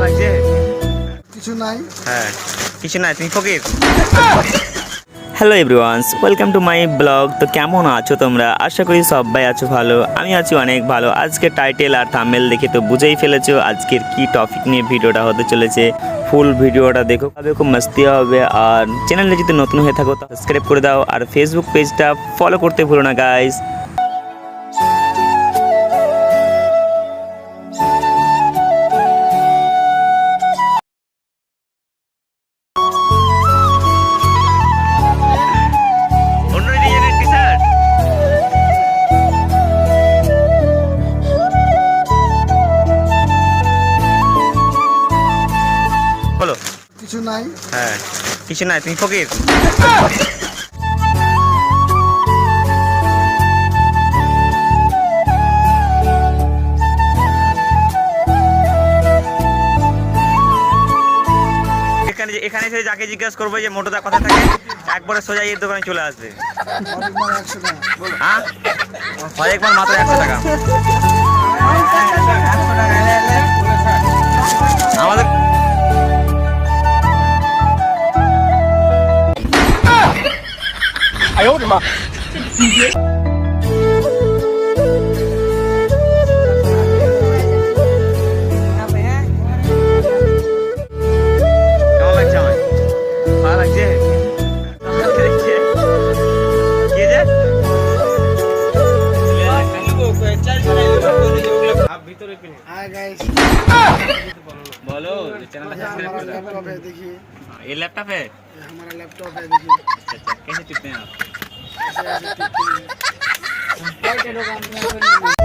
লাগছে কিছু নাই। হ্যাঁ কিছু নাই, তুমি ফকির। Hello everyones, welcome to my blog. তো কেমন আছো তোমরা? আশা করি সবাই আছো ভালো। আমি আছি অনেক ভালো। আজকে টাইটেল আর থাম্বনেল দেখে তো বুঝেই ফেলেছো আজকের কি টপিক নিয়ে ভিডিওটা হতে চলেছে। ফুল ভিডিওটা দেখো, খুব মস্তি হবে। আর চ্যানেলে যদি নতুন হয়ে থাকো তো সাবস্ক্রাইব করে দাও, আর ফেসবুক পেজটা ফলো করতে ভুলো না গাইস। অন্য ডিজাইনের টি শার্ট বলো। কিছু নাই। হ্যাঁ কিছু নাই, তুমি ফকির। এখানে এসে যাকে জিজ্ঞাসা করবো যে মোটোদা কোথায় থাকে, একবারে সোজা এই দোকানে চলে আসবে। অনেকবার 100 টাকা। হ্যাঁ একবার মাত্র 100 টাকা। আমাদের কেমন লাগছে? আমার ভালো লাগছে। কি যে হাই গাইস, বলো চ্যানেলটা সাবস্ক্राइब कर दो। लैपटॉप है देखिए, ये लैपटॉप है? ये हमारा लैपटॉप है देखिए। अच्छा कैसे टिपते हैं आप? ऐसे टिपते हैं।